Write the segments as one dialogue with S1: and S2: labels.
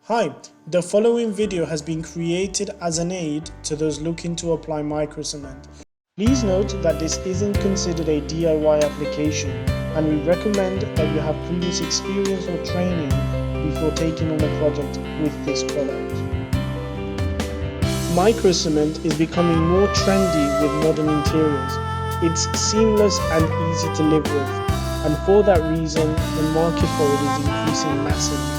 S1: Hi, the following video has been created as an aid to those looking to apply microcement. Please note that this isn't considered a DIY application, and we recommend that you have previous experience or training before taking on a project with this product. Microcement is becoming more trendy with modern interiors. It's seamless and easy to live with, and for that reason, the market for it is increasing massively.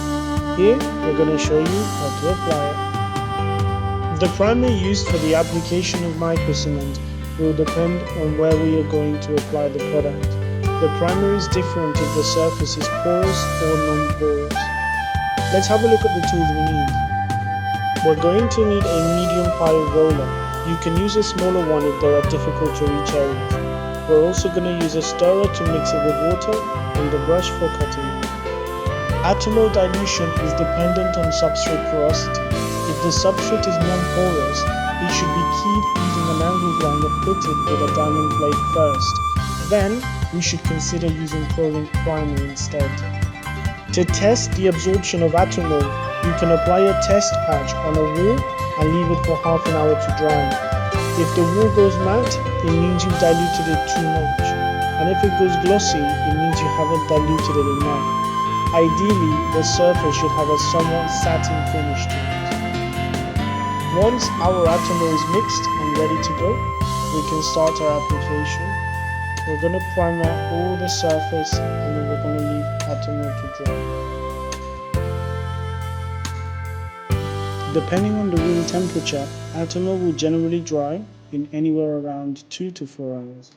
S1: Here, we're going to show you how to apply it. The primer used for the application of microcement will depend on where we are going to apply the product. The primer is different if the surface is porous or non-porous. Let's have a look at the tools we need. We're going to need a medium pile roller. You can use a smaller one if there are difficult to reach areas. We're also going to use a stirrer to mix it with water and a brush for cutting. Atomol dilution is dependent on substrate porosity. If the substrate is non-porous, it should be keyed using an angle grinder fitted with a diamond blade first. Then, we should consider using chlorine primer instead. To test the absorption of atomol, you can apply a test patch on a wall and leave it for half an hour to dry. If the wall goes matte, it means you've diluted it too much. And if it goes glossy, it means you haven't diluted it enough. Ideally, the surface should have a somewhat satin finish to it. Once our atomol is mixed and ready to go, we can start our application. We're going to primer all the surface and then we're going to leave atomol to dry. Depending on the room temperature, atomol will generally dry in anywhere around 2 to 4 hours.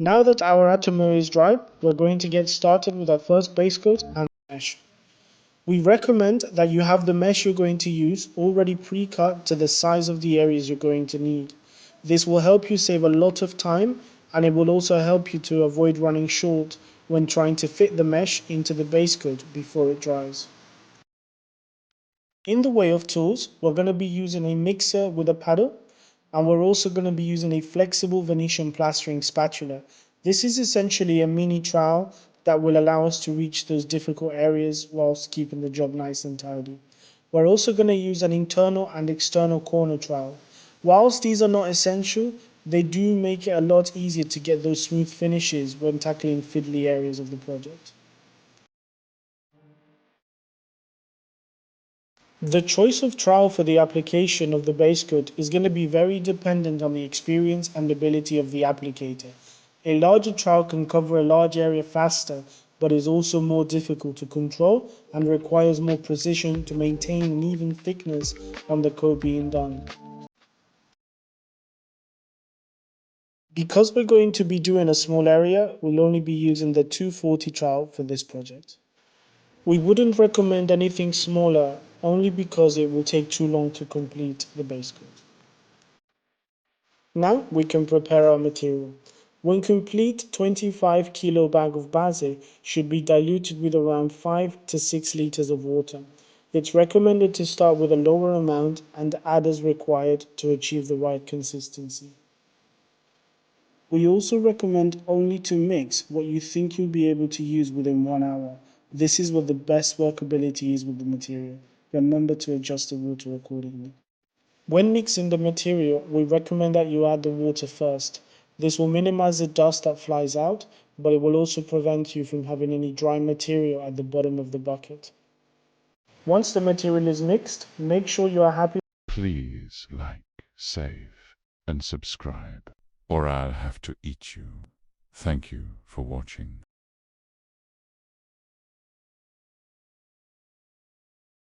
S1: Now that our atomol is dry, we're going to get started with our first base coat and mesh. We recommend that you have the mesh you're going to use already pre-cut to the size of the areas you're going to need. This will help you save a lot of time, and it will also help you to avoid running short when trying to fit the mesh into the base coat before it dries. In the way of tools, we're going to be using a mixer with a paddle, and we're also going to be using a flexible Venetian plastering spatula. This is essentially a mini trowel that will allow us to reach those difficult areas whilst keeping the job nice and tidy. We're also going to use an internal and external corner trowel. Whilst these are not essential, they do make it a lot easier to get those smooth finishes when tackling fiddly areas of the project. The choice of trowel for the application of the base coat is going to be very dependent on the experience and ability of the applicator. A larger trowel can cover a large area faster, but is also more difficult to control and requires more precision to maintain an even thickness on the coat being done. Because we're going to be doing a small area, we'll only be using the 240 trowel for this project. We wouldn't recommend anything smaller, only because it will take too long to complete the base coat. Now we can prepare our material. When complete, 25 kilo bag of base should be diluted with around 5 to 6 liters of water. It's recommended to start with a lower amount and add as required to achieve the right consistency. We also recommend only to mix what you think you'll be able to use within 1 hour. This is what the best workability is with the material. Remember to adjust the water accordingly. When mixing the material, we recommend that you add the water first. This will minimize the dust that flies out, but it will also prevent you from having any dry material at the bottom of the bucket. Once the material is mixed, make sure you are happy.
S2: Please like, save, and subscribe, or I'll have to eat you. Thank you for watching.